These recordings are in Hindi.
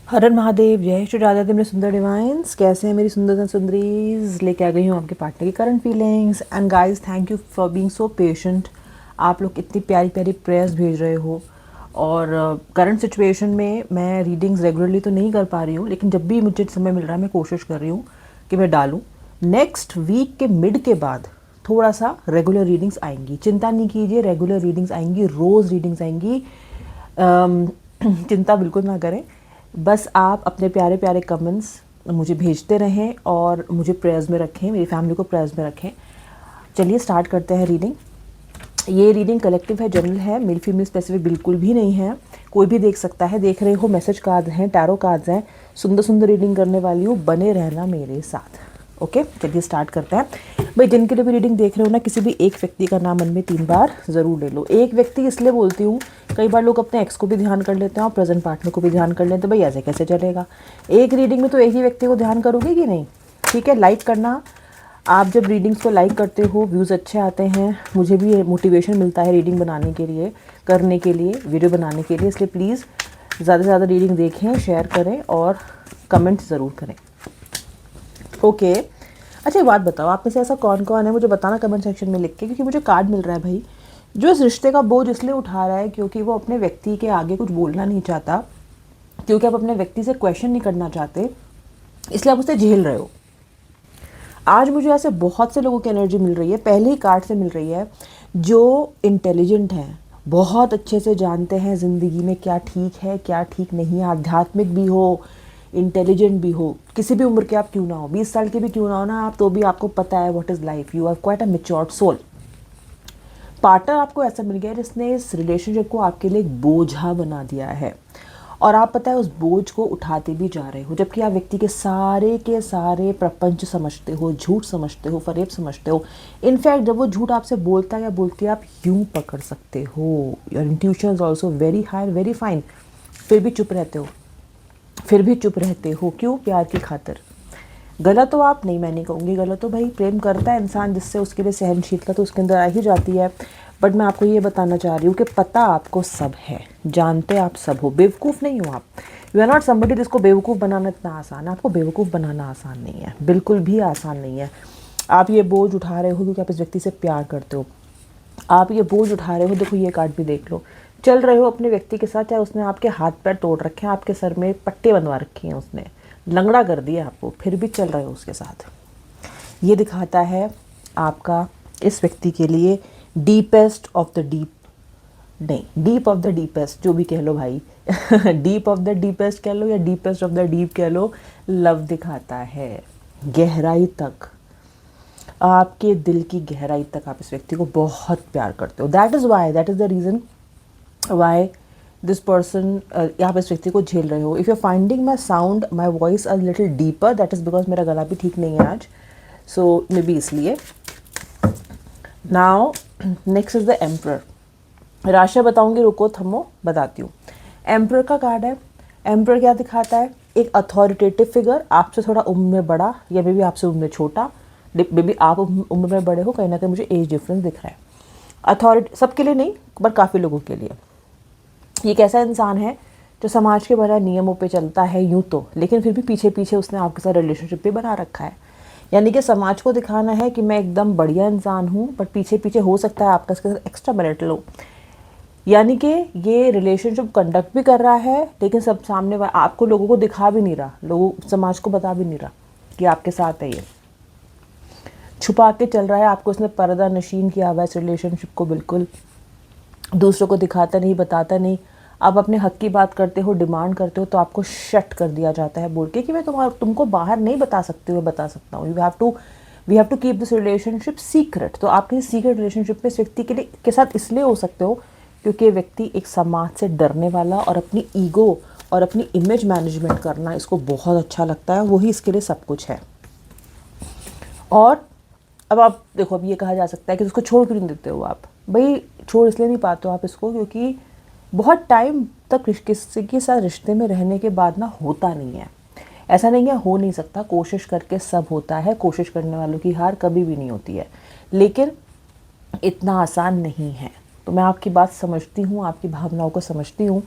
हर हर महादेव, जय श्री राधा देव, मेरे सुंदर डिवाइन्स। कैसे हैं मेरी सुंदर सुंदरीज? लेके आ गई हूँ आपके पार्टनर की current feelings. And guys, thank you for being so patient. आप लोग इतनी प्यारी प्यारी प्रेयर्स भेज रहे हो। और करंट सिचुएशन में मैं रीडिंग्स रेगुलरली तो नहीं कर पा रही हूँ, लेकिन जब भी मुझे समय मिल रहा है मैं कोशिश कर रही हूँ कि मैं डालूँ। नेक्स्ट वीक के मिड के बाद थोड़ा सा रेगुलर रीडिंग्स आएंगी, चिंता नहीं कीजिए। रेगुलर रीडिंग्स आएंगी, रोज़ रीडिंग्स आएंगी। चिंता बिल्कुल ना करें। बस आप अपने प्यारे प्यारे कमेंट्स मुझे भेजते रहें और मुझे प्रेयर्स में रखें, मेरी फैमिली को प्रेयर्स में रखें। चलिए स्टार्ट करते हैं रीडिंग। ये रीडिंग कलेक्टिव है, जनरल है, मेल फीमेल स्पेसिफिक बिल्कुल भी नहीं है। कोई भी देख सकता है। देख रहे हो मैसेज कार्ड हैं, टैरो कार्ड्स हैं। सुंदर सुंदर रीडिंग करने वाली हूँ, बने रहना मेरे साथ। ओके, चलिए स्टार्ट करते हैं। भाई जिनके लिए भी रीडिंग देख रहे हो ना, किसी भी एक व्यक्ति का नाम मन में 3 बार ज़रूर ले लो। एक व्यक्ति इसलिए बोलती हूँ, कई बार लोग अपने एक्स को भी ध्यान कर लेते हैं और प्रेजेंट पार्टनर को भी ध्यान कर लेते हैं। भाई ऐसे कैसे चलेगा? एक रीडिंग में तो एक ही व्यक्ति को ध्यान करोगे कि नहीं? ठीक है, लाइक करना। आप जब रीडिंग्स को लाइक करते हो, व्यूज़ अच्छे आते हैं, मुझे भी मोटिवेशन मिलता है रीडिंग बनाने के लिए, करने के लिए, वीडियो बनाने के लिए। इसलिए प्लीज़ ज़्यादा से ज़्यादा रीडिंग देखें, शेयर करें और कमेंट ज़रूर करें। ओके, अच्छा एक बात बताओ, आप में से ऐसा कौन कौन है, मुझे बताना कमेंट सेक्शन में लिख के, क्योंकि मुझे कार्ड मिल रहा है भाई जो इस रिश्ते का बोझ इसलिए उठा रहा है क्योंकि वो अपने व्यक्ति के आगे कुछ बोलना नहीं चाहता, क्योंकि आप अपने व्यक्ति से क्वेश्चन नहीं करना चाहते, इसलिए आप उसे झेल रहे हो। आज मुझे ऐसे बहुत से लोगों की एनर्जी मिल रही है, पहले ही कार्ड से मिल रही है, जो इंटेलिजेंट हैं, बहुत अच्छे से जानते हैं ज़िंदगी में क्या ठीक है क्या ठीक नहीं है। आध्यात्मिक भी हो, इंटेलिजेंट भी हो, किसी भी उम्र के आप क्यों ना हो, 20 साल के भी क्यों ना हो ना आप, तो भी आपको पता है what is life. You are quite a matured soul. Partner आपको ऐसा मिल गया है जिसने इस रिलेशनशिप को आपके लिए एक बोझा बना दिया है, और आप पता है उस बोझ को उठाते भी जा रहे हो, जबकि आप व्यक्ति के सारे प्रपंच समझते हो, झूठ समझते हो, फरेब समझते हो। इनफैक्ट जब वो झूठ आपसे बोलता है या बोलती है, आप यूं पकड़ सकते हो। Your intuition is also very high, very fine. फिर भी चुप रहते हो, फिर भी चुप रहते हो। क्यों? प्यार की खातिर। गलत हो आप? नहीं, मैं नहीं कहूँगी गलत हो। भाई प्रेम करता है इंसान जिससे, उसके लिए सहनशीलता तो उसके अंदर आ ही जाती है। बट मैं आपको ये बताना चाह रही हूँ कि पता आपको सब है, जानते आप सब हो, बेवकूफ़ नहीं हो आप। यू आर नॉट समबडी जिसको बेवकूफ़ बनाना इतना आसान है। आपको बेवकूफ़ बनाना आसान नहीं है, बिल्कुल भी आसान नहीं है। आप ये बोझ उठा रहे हो क्योंकि आप इस व्यक्ति से प्यार करते हो। आप ये बोझ उठा रहे हो, देखो ये कार्ड भी देख लो। चल रहे हो अपने व्यक्ति के साथ, चाहे उसने आपके हाथ पैर तोड़ रखे हैं, आपके सर में पट्टे बंधवा रखी हैं, उसने लंगड़ा कर दिया आपको, फिर भी चल रहे हो उसके साथ। ये दिखाता है आपका इस व्यक्ति के लिए डीपेस्ट ऑफ द डीप, नहीं डीप ऑफ द डीपेस्ट, जो भी कह लो भाई डीप ऑफ द डीपेस्ट कह लो या डीपेस्ट ऑफ द डीप कह लो, लव दिखाता है। गहराई तक, आपके दिल की गहराई तक आप इस व्यक्ति को बहुत प्यार करते हो। That is the reason why this person, आप इस व्यक्ति को झेल रहे हो। If you are finding my sound, my voice a little deeper, that is because मेरा गला भी ठीक नहीं है आज, सो मे बी इसलिए। Now next is the emperor. राशि बताऊंगी, रुको थमो बताती हूँ। एम्परर का कार्ड है। एम्परर क्या दिखाता है? एक अथॉरिटेटिव फिगर, आपसे थोड़ा उम्र में बड़ा या मे बी आपसे उम्र में छोटा, मे बी आप उम्र में बड़े हो, कहीं ना कहीं मुझे एज डिफरेंस दिख रहा है। अथॉरिटी सबके लिए नहीं, बट काफ़ी लोगों के लिए। ये कैसा इंसान है जो समाज के बना नियमों पे चलता है यूं तो, लेकिन फिर भी पीछे पीछे उसने आपके साथ रिलेशनशिप भी बना रखा है। यानी कि समाज को दिखाना है कि मैं एकदम बढ़िया इंसान हूँ, बट पीछे पीछे हो सकता है आपका इसके साथ एक्स्ट्रा मैरिटल हो। यानी कि ये रिलेशनशिप कंडक्ट भी कर रहा है, लेकिन सब सामने आपको लोगों को दिखा भी नहीं रहा, लोगों समाज को बता भी नहीं रहा कि आपके साथ है। ये छुपा के चल रहा है, आपको उसने पर्दा नशीन किया हुआ है इस रिलेशनशिप को, बिल्कुल दूसरों को दिखाता नहीं, बताता नहीं। आप अपने हक की बात करते हो, डिमांड करते हो, तो आपको शट कर दिया जाता है बोल के कि मैं तुमको बाहर नहीं बता सकती हूँ, बता सकता हूँ। We have to keep this relationship secret. तो आप किसी सीक्रेट रिलेशनशिप में इस व्यक्ति के साथ इसलिए हो सकते हो क्योंकि व्यक्ति एक समाज से डरने वाला और अपनी ईगो और अपनी इमेज मैनेजमेंट करना इसको बहुत अच्छा लगता है, वही इसके लिए सब कुछ है। और अब आप देखो, अब ये कहा जा सकता है कि उसको छोड़ क्यों नहीं देते हो आप? भाई छोड़ इसलिए नहीं पाते हो आप इसको क्योंकि बहुत टाइम तक किसी के साथ रिश्ते में रहने के बाद ना होता नहीं है। ऐसा नहीं है हो नहीं सकता, कोशिश करके सब होता है, कोशिश करने वालों की हार कभी भी नहीं होती है, लेकिन इतना आसान नहीं है। तो मैं आपकी बात समझती हूँ, आपकी भावनाओं को समझती हूँ।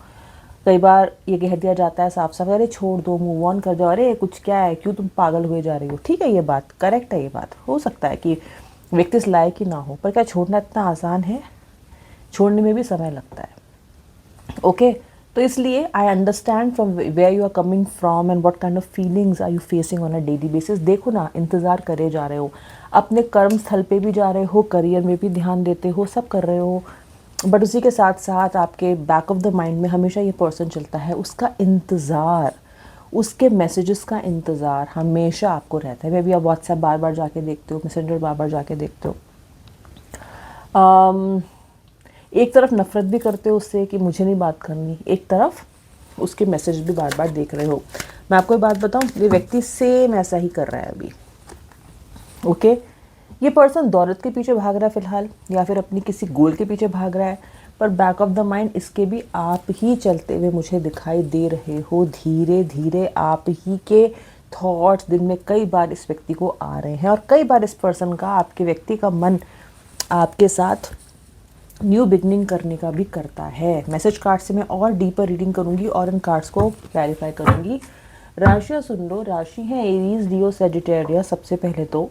कई बार ये कह दिया जाता है साफ साफ, अरे छोड़ दो, मूव ऑन कर जाओ, अरे कुछ क्या है, क्यों तुम पागल हुए जा रही हो। ठीक है, ये बात करेक्ट है, ये बात हो सकता है कि व्यक्ति इस लायक ही ना हो, पर क्या छोड़ना इतना आसान है? छोड़ने में भी समय लगता है। ओके, तो इसलिए I understand from where you are coming from and what kind of feelings are you facing on a daily basis. देखो ना, इंतज़ार करे जा रहे हो, अपने कर्म स्थल पे भी जा रहे हो, करियर में भी ध्यान देते हो, सब कर रहे हो, बट उसी के साथ साथ आपके बैक ऑफ द माइंड में हमेशा ये पर्सन चलता है, उसका इंतज़ार, उसके मैसेजेस का इंतज़ार हमेशा आपको रहता है। मे बी आप व्हाट्सएप बार बार जाके देखते हो, मैसेंजर बार बार जाके देखते हो, एक तरफ नफ़रत भी करते हो उससे कि मुझे नहीं बात करनी, एक तरफ उसके मैसेज भी बार बार देख रहे हो। मैं आपको एक बात बताऊं, ये व्यक्ति सेम ऐसा ही कर रहा है अभी। ओके, ये पर्सन दौलत के पीछे भाग रहा है फ़िलहाल, या फिर अपनी किसी गोल के पीछे भाग रहा है, पर बैक ऑफ द माइंड इसके भी आप ही चलते हुए मुझे दिखाई दे रहे हो। धीरे धीरे आप ही के थॉट्स दिन में कई बार इस व्यक्ति को आ रहे हैं, और कई बार इस पर्सन का, आपके व्यक्ति का मन आपके साथ न्यू बिगनिंग करने का भी करता है। मैसेज कार्ड से मैं और डीपर रीडिंग करूंगी और इन कार्ड्स को क्लैरिफाई करूंगी। राशियाँ सुन लो, राशि है एरीज, लियो, सजिटेरियस सबसे पहले तो।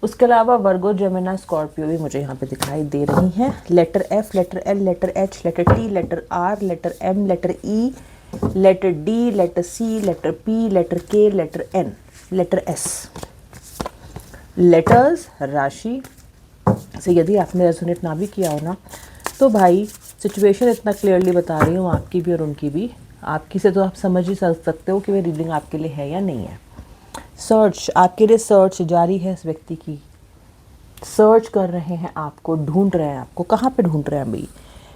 उसके अलावा वर्गो, जेमिनी, स्कॉर्पियो भी मुझे यहाँ पे दिखाई दे रही हैं। Letter F, letter L, letter H, letter T, letter R, letter M, letter E, letter D, letter C, letter P, letter K, letter N, letter S. Letters राशि से यदि आपने रेजोनेट ना भी किया हो ना, तो भाई सिचुएशन इतना क्लियरली बता रही हूँ, आपकी भी और उनकी भी, आपकी से तो आप समझ ही सकते हो कि वे रीडिंग आपके लिए है या नहीं है। सर्च, आपके लिए सर्च जारी है, इस व्यक्ति की सर्च कर रहे हैं आपको, ढूंढ रहे हैं आपको। कहाँ पे ढूंढ रहे हैं भाई?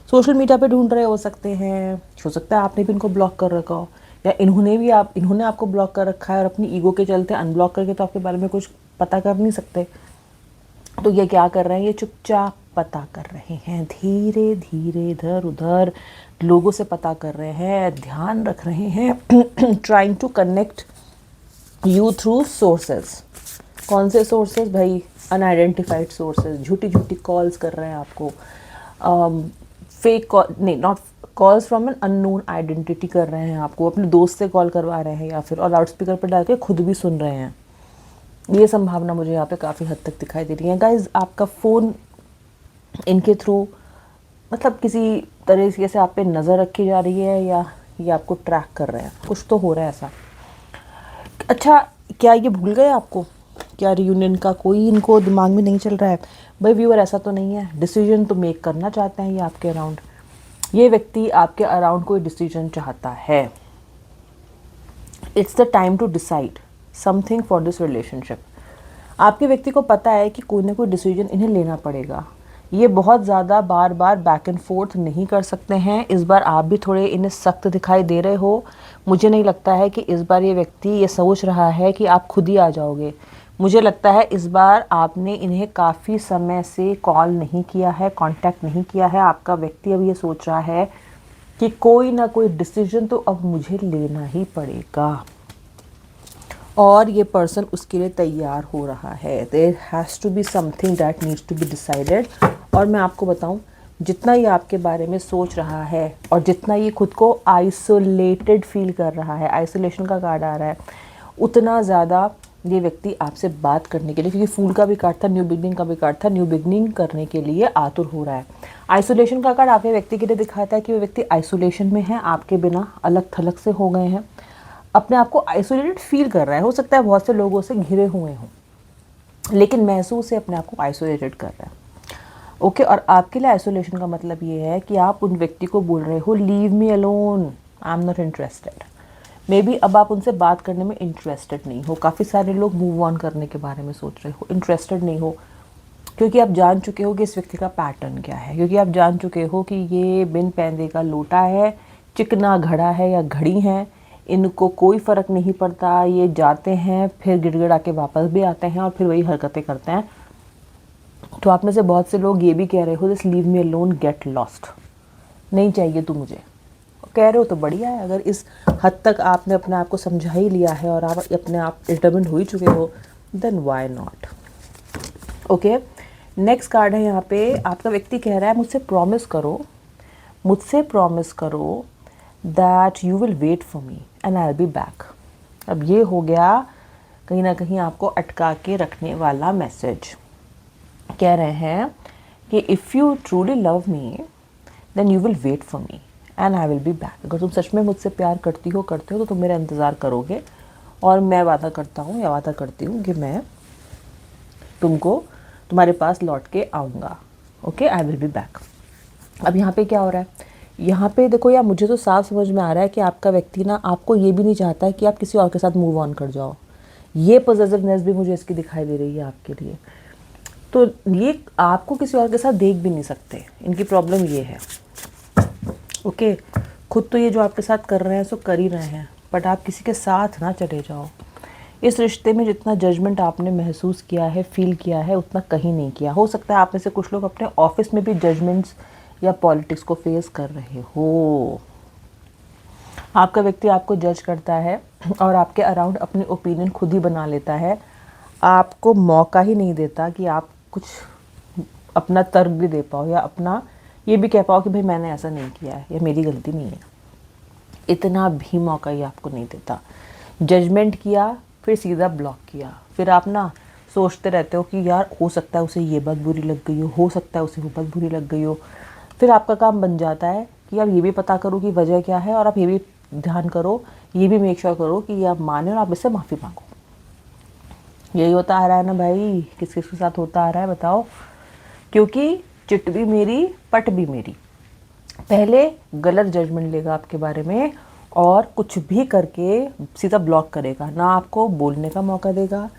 सोशल मीडिया पे ढूंढ रहे हो सकते हैं, हो सकता है आपने भी इनको ब्लॉक कर रखा हो, या इन्होंने आपको ब्लॉक कर रखा है और अपनी ईगो के चलते अनब्लॉक करके तो आपके बारे में कुछ पता कर नहीं सकते। तो ये क्या कर रहे हैं? ये चुपचाप पता कर रहे हैं, धीरे धीरे इधर उधर लोगों से पता कर रहे हैं, ध्यान रख रहे हैं, trying to connect you through sources. कौन से सोर्सेज भाई? Unidentified sources. झूठी झूठी कॉल्स कर रहे हैं आपको, फेक कॉल नहीं, not calls from an unknown identity कर रहे हैं आपको, अपने दोस्त से कॉल करवा रहे हैं, या फिर और लाउड स्पीकर पर डाल के खुद भी सुन रहे हैं। ये संभावना मुझे यहाँ पे काफ़ी हद तक दिखाई दे रही है। गाइज, आपका फ़ोन इनके थ्रू, मतलब किसी तरीके से आप पे नज़र रखी जा रही है, या ये आपको ट्रैक कर रहे हैं, कुछ तो हो रहा है ऐसा। अच्छा, क्या ये भूल गए आपको? क्या रियूनियन का कोई इनको दिमाग में नहीं चल रहा है? भाई व्यूअर, ऐसा तो नहीं है, डिसीजन तो मेक करना चाहते हैं ये आपके अराउंड। ये व्यक्ति आपके अराउंड कोई डिसीजन चाहता है। It's the time to decide something for this relationship. आपके व्यक्ति को पता है कि कोई ना कोई डिसीजन इन्हें लेना पड़ेगा। ये बहुत ज़्यादा बार बार बैक एंड फोर्थ नहीं कर सकते हैं। इस बार आप भी थोड़े इन्हें सख्त दिखाई दे रहे हो। मुझे नहीं लगता है कि इस बार ये व्यक्ति ये सोच रहा है कि आप खुद ही आ जाओगे। मुझे लगता है इस बार आपने इन्हें काफ़ी समय से कॉल नहीं किया है, कांटेक्ट नहीं किया है। आपका व्यक्ति अब ये सोच रहा है कि कोई ना कोई डिसीजन तो अब मुझे लेना ही पड़ेगा, और ये पर्सन उसके लिए तैयार हो रहा है। There has to be something that needs to be decided. और मैं आपको बताऊं, जितना ये आपके बारे में सोच रहा है और जितना ये खुद को आइसोलेटेड फील कर रहा है, आइसोलेशन का कार्ड आ रहा है, उतना ज़्यादा ये व्यक्ति आपसे बात करने के लिए, क्योंकि फूल का भी कार्ड था, न्यू बिगनिंग का भी कार्ड था, न्यू बिगनिंग करने के लिए आतुर हो रहा है। आइसोलेशन का कार्ड आपके व्यक्ति के लिए दिखाता है कि वो व्यक्ति आइसोलेशन में है, आपके बिना अलग थलग से हो गए हैं, अपने आप को आइसोलेटेड फील कर रहा है। हो सकता है बहुत से लोगों से घिरे हुए हों, लेकिन महसूस से अपने आप को आइसोलेटेड कर रहा है। ओके, और आपके लिए आइसोलेशन का मतलब ये है कि आप उन व्यक्ति को बोल रहे हो, leave me alone, I am not interested. May be अब आप उनसे बात करने में इंटरेस्टेड नहीं हो। काफ़ी सारे लोग मूव ऑन करने के बारे में सोच रहे हो, इंटरेस्टेड नहीं हो, क्योंकि आप जान चुके हो कि इस व्यक्ति का पैटर्न क्या है, क्योंकि आप जान चुके हो कि ये बिन पैंदे का लोटा है, चिकना घड़ा है या घड़ी है, इनको कोई फ़र्क नहीं पड़ता। ये जाते हैं, फिर गिड़गिड़ा के वापस भी आते हैं और फिर वही हरकतें करते हैं। तो आप में से बहुत से लोग ये भी कह रहे हो, this leave me alone, get lost, नहीं चाहिए तू मुझे। कह रहे हो तो बढ़िया है। अगर इस हद तक आपने अपने आप को समझा ही लिया है और आप अपने आप डिटर्मिन्ड हो ही चुके हो, then why not. Okay, next card है यहाँ पे। आपका व्यक्ति कह रहा है, मुझसे प्रॉमिस करो, मुझसे प्रॉमिस करो that you will wait for me and I will be back. अब ये हो गया कहीं ना कहीं आपको अटका के रखने वाला मैसेज। कह रहे हैं कि if you truly love me then you will wait for me and I will be back. अगर तुम सच में मुझसे प्यार करते हो तो तुम मेरा इंतज़ार करोगे, और मैं वादा करता हूँ या वादा करती हूँ कि मैं तुम्हारे पास लौट के आऊँगा। Okay, I will be back. अब यहाँ पे क्या हो रहा है, यहाँ पे देखो यार, मुझे तो साफ समझ में आ रहा है कि आपका व्यक्ति ना आपको ये भी नहीं चाहता है कि आप किसी और के साथ मूव ऑन कर जाओ। ये पॉजिटिवनेस भी मुझे इसकी दिखाई दे रही है आपके लिए। तो ये आपको किसी और के साथ देख भी नहीं सकते, इनकी प्रॉब्लम ये है। ओके, खुद तो ये जो आपके साथ कर रहे हैं सो कर ही रहे हैं, बट आप किसी के साथ ना चले जाओ। इस रिश्ते में जितना जजमेंट आपने महसूस किया है, फील किया है, उतना कहीं नहीं किया। हो सकता है आप में से कुछ लोग अपने ऑफिस में भी जजमेंट्स या पॉलिटिक्स को फेस कर रहे हो। आपका व्यक्ति आपको जज करता है और आपके अराउंड अपनी ओपिनियन खुद ही बना लेता है, आपको मौका ही नहीं देता कि आप कुछ अपना तर्क भी दे पाओ या अपना ये भी कह पाओ कि भाई मैंने ऐसा नहीं किया है या मेरी गलती नहीं है। इतना भी मौका ही आपको नहीं देता। जजमेंट किया, फिर सीधा ब्लॉक किया, फिर आप ना सोचते रहते हो कि यार हो सकता है उसे ये बात बुरी लग गई हो सकता है उसे वो बात बुरी लग गई हो। फिर आपका काम बन जाता है कि आप ये भी पता करो कि वजह क्या है, और आप ये भी ध्यान करो, ये भी मेक श्योर करो कि आप माने और आप इससे माफ़ी मांगो। यही होता आ रहा है ना भाई, किस किस के साथ होता आ रहा है बताओ। क्योंकि चिट भी मेरी पट भी मेरी। पहले गलत जजमेंट लेगा आपके बारे में और कुछ भी करके सीधा ब्लॉक करेगा, ना आपको बोलने का मौका देगा,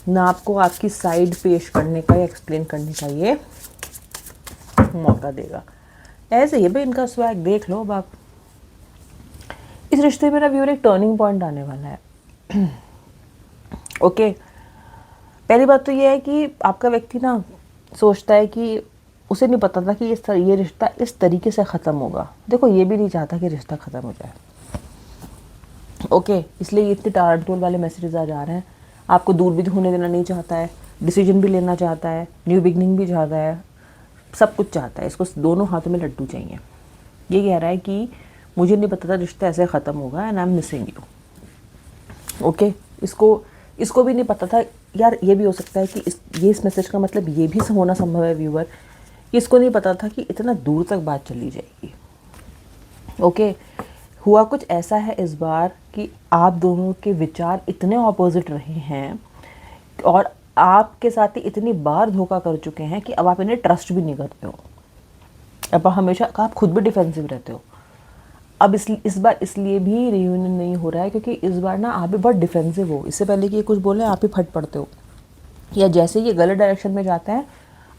ना आपको आपकी साइड पेश करने का या एक्सप्लेन करने का ये मौका देगा। ऐसे ही भाई इनका स्वैग देख लो। अब आप इस रिश्ते में ना व्यूअर एक टर्निंग पॉइंट आने वाला है। ओके, पहली बात तो ये है कि आपका व्यक्ति ना सोचता है कि उसे नहीं पता था कि ये रिश्ता इस तरीके से ख़त्म होगा। देखो, ये भी नहीं चाहता कि रिश्ता ख़त्म हो जाए। ओके, इसलिए ये इतने टालटोल वाले मैसेजेस आ जा रहे हैं। आपको दूर भी होने देना नहीं चाहता है, डिसीजन भी लेना चाहता है, न्यू बिगनिंग भी चाहता है, सब कुछ चाहता है। इसको दोनों हाथों में लड्डू चाहिए। ये कह रहा है कि मुझे नहीं पता था रिश्ता ऐसे ख़त्म होगा and I am missing you. Okay, इसको भी नहीं पता था यार। ये भी हो सकता है कि इस मैसेज का मतलब ये भी होना संभव है व्यूअर, इसको नहीं पता था कि इतना दूर तक बात चली जाएगी। ओके, हुआ कुछ ऐसा है इस बार कि आप दोनों के विचार इतने ऑपोजिट रहे हैं और आपके साथ ही इतनी बार धोखा कर चुके हैं कि अब आप इन्हें ट्रस्ट भी नहीं करते हो। अब हमेशा आप खुद भी डिफेंसिव रहते हो। अब इस बार इसलिए भी रियूनियन नहीं हो रहा है क्योंकि इस बार ना आप भी बहुत डिफेंसिव हो। इससे पहले कि ये कुछ बोले आप ही फट पड़ते हो, या जैसे ये गलत डायरेक्शन में जाते हैं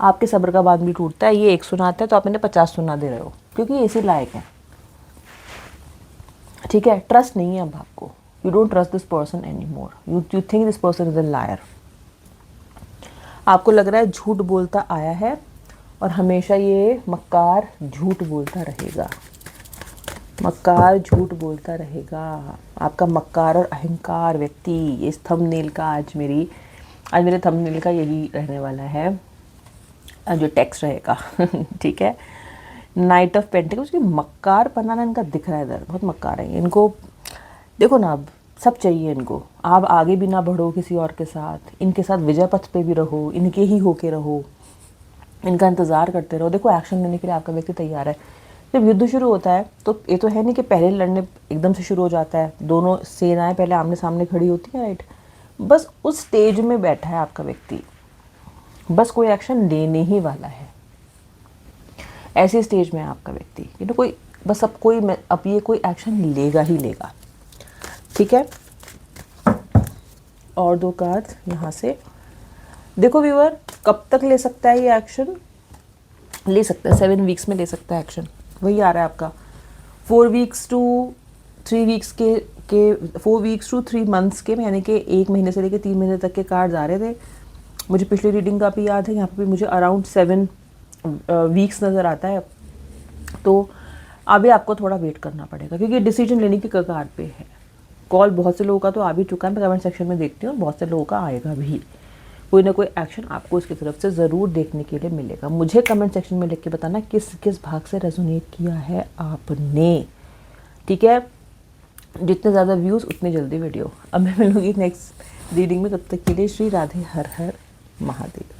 आपके सब्र का बांध भी टूटता है। ये एक सुनाते हैं तो आप इन्हें 50 सुना दे रहे हो क्योंकि ये इसी लायक है। ठीक है, ट्रस्ट नहीं है अब आपको। You don't trust this person any more, you think this person is a liar. आपको लग रहा है झूठ बोलता आया है और हमेशा ये मक्कार झूठ बोलता रहेगा। मक्कार झूठ बोलता रहेगा। आपका मक्कार और अहंकार व्यक्ति, इस थंबनेल का आज मेरे थंबनेल का यही रहने वाला है जो टेक्स्ट रहेगा। ठीक है, नाइट ऑफ पेंटिकल्स की मक्कार पनाना इनका दिख रहा है इधर, बहुत मक्कार है इनको। देखो ना, अब सब चाहिए इनको। आप आगे भी ना बढ़ो किसी और के साथ, इनके साथ विजय पथ पे भी रहो, इनके ही होके रहो, इनका इंतज़ार करते रहो। देखो, एक्शन लेने के लिए आपका व्यक्ति तैयार है। जब युद्ध शुरू होता है तो ये तो है नहीं कि पहले लड़ने एकदम से शुरू हो जाता है, दोनों सेनाएं पहले आमने सामने खड़ी होती हैं, राइट। बस उस स्टेज में बैठा है आपका व्यक्ति, बस कोई एक्शन लेने ही वाला है। ऐसी स्टेज में है आपका व्यक्ति, कोई बस अब ये कोई एक्शन लेगा ही लेगा। ठीक है, और 2 कार्ड यहाँ से देखो व्यूअर, कब तक ले सकता है ये एक्शन? ले सकता है 7 वीक्स में ले सकता है एक्शन। वही आ रहा है आपका 4 वीक्स टू 3 वीक्स के 4 वीक्स टू 3 मंथ्स के, यानी कि 1 महीने से लेकर 3 महीने तक के कार्ड्स आ रहे थे। मुझे पिछली रीडिंग का भी याद है, यहाँ पे भी मुझे अराउंड 7 वीक्स नज़र आता है। तो अभी आपको थोड़ा वेट करना पड़ेगा क्योंकि डिसीजन लेने की कगार पे है। कॉल बहुत से लोगों का तो आ भी चुका है, मैं कमेंट सेक्शन में देखती हूँ, बहुत से लोगों का आएगा भी। कोई ना कोई एक्शन आपको उसकी तरफ से ज़रूर देखने के लिए मिलेगा। मुझे कमेंट सेक्शन में लिख के बताना किस किस भाग से रेजोनेट किया है आपने। ठीक है, जितने ज़्यादा व्यूज़ उतनी जल्दी वीडियो। अब मैं मिलूँगी नेक्स्ट रीडिंग में, तब तक के लिए श्री राधे हर हर महादेव।